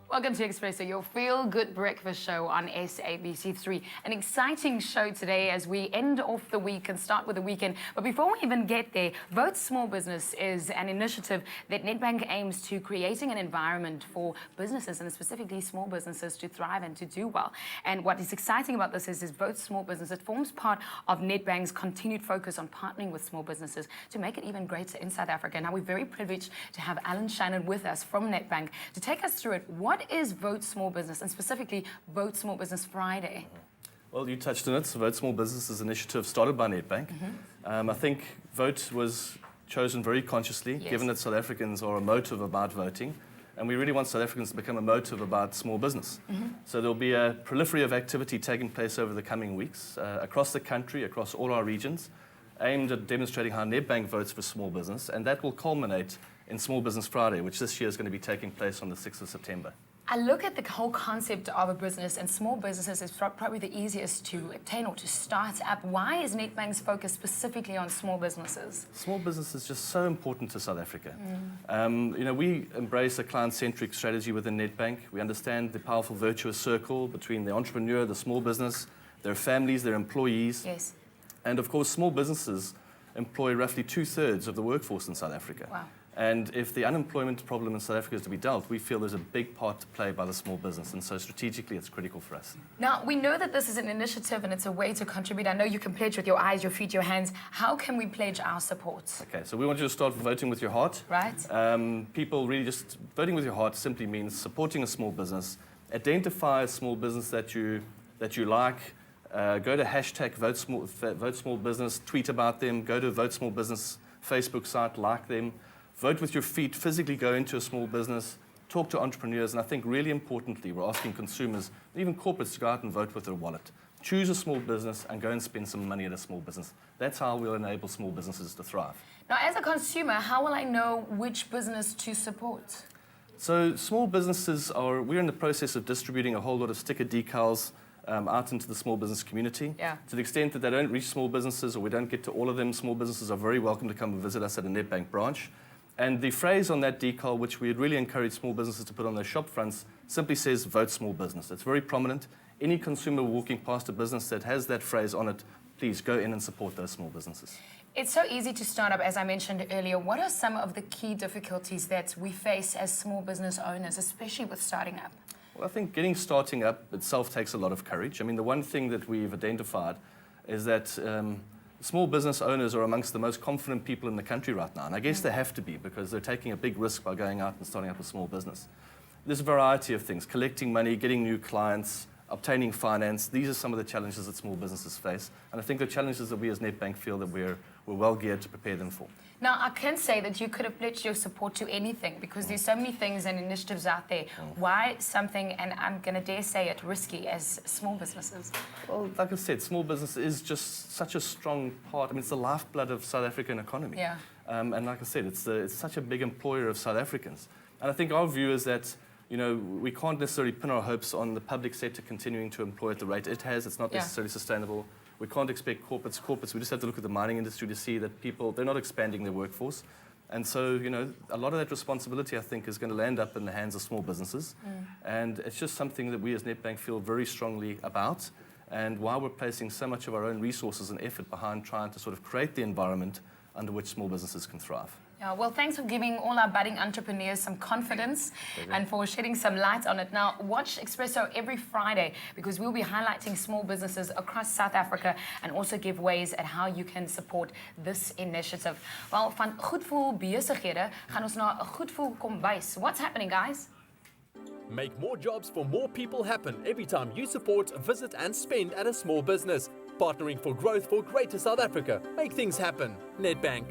Welcome to Espresso, your feel-good breakfast show on SABC3. An exciting show today as we end off the week and start with the weekend. But before we even get there, Vote Small Business is an initiative that Nedbank aims to creating an environment for businesses and specifically small businesses to thrive and to do well. And what is exciting about this is Vote Small Business. It forms part of Nedbank's continued focus on partnering with small businesses to make it even greater in South Africa. Now, we're very privileged to have Alan Shannon with us from Nedbank to take us through it. What is Vote Small Business, and specifically Vote Small Business Friday? Well, you touched on it. So Vote Small Business is an initiative started by Nedbank. I think Vote was chosen very consciously, given that South Africans are emotive about voting, and we really want South Africans to become emotive about small business. So there'll be a proliferary of activity taking place over the coming weeks across the country, across all our regions, aimed at demonstrating how Nedbank votes for small business, and that will culminate in Small Business Friday, which this year is going to be taking place on the 6th of September. I look at the whole concept of a business, and small businesses is probably the easiest to obtain or to start up. Why is Nedbank's focus specifically on small businesses? Small business is just so important to South Africa. We embrace a client-centric strategy within Nedbank. We understand the powerful virtuous circle between the entrepreneur, the small business, their families, their employees. Yes. And of course, small businesses employ roughly 2/3 of the workforce in South Africa. Wow. And if the unemployment problem in South Africa is to be dealt, we feel there's a big part to play by the small business. And so strategically, it's critical for us. Now, we know that this is an initiative and it's a way to contribute. I know you can pledge with your eyes, your feet, your hands. How can we pledge our support? Okay, so we want you to start voting with your heart. Right. People really just voting with your heart simply means supporting a small business. Identify a small business that you like. Go to hashtag Vote Small Business, tweet about them. Go to Vote Small Business Facebook site, like them. Vote with your feet, physically go into a small business, talk to entrepreneurs, and I think really importantly, we're asking consumers, even corporates, to go out and vote with their wallet. Choose a small business and go and spend some money at a small business. That's how we'll enable small businesses to thrive. Now, as a consumer, how will I know which business to support? So small businesses we're in the process of distributing a whole lot of sticker decals out into the small business community. Yeah. To the extent that they don't reach small businesses or we don't get to all of them, small businesses are very welcome to come and visit us at a Nedbank branch. And the phrase on that decal, which we'd really encourage small businesses to put on their shop fronts, simply says, Vote Small Business. It's very prominent. Any consumer walking past a business that has that phrase on it, please go in and support those small businesses. It's so easy to start up, as I mentioned earlier. What are some of the key difficulties that we face as small business owners, especially with starting up? Well, I think starting up itself takes a lot of courage. I mean, the one thing that we've identified is that small business owners are amongst the most confident people in the country right now. And I guess they have to be because they're taking a big risk by going out and starting up a small business. There's a variety of things, collecting money, getting new clients, obtaining finance. These are some of the challenges that small businesses face. And I think the challenges that we as Nedbank feel that we're well geared to prepare them for. Now, I can say that you could have pledged your support to anything because there's so many things and initiatives out there. Why something, and I'm going to dare say it, risky as small businesses? Well, like I said, small business is just such a strong part. I mean, it's the lifeblood of South African economy. Yeah. And like I said, it's such a big employer of South Africans. And I think our view is that, we can't necessarily pin our hopes on the public sector continuing to employ at the rate it has. It's not necessarily sustainable. We can't expect corporates. We just have to look at the mining industry to see that they're not expanding their workforce. And so, a lot of that responsibility, I think, is going to land up in the hands of small businesses. And it's just something that we as Nedbank feel very strongly about. And while we're placing so much of our own resources and effort behind trying to sort of create the environment under which small businesses can thrive. Yeah, well, thanks for giving all our budding entrepreneurs some confidence and for shedding some light on it. Now, watch Espresso every Friday because we'll be highlighting small businesses across South Africa and also give ways at how you can support this initiative. Well, van goedvoel besighede gaan ons na 'n goedvoel kombuis. What's happening, guys? Make more jobs for more people happen every time you support, visit and spend at a small business. Partnering for growth for greater South Africa. Make things happen. Nedbank.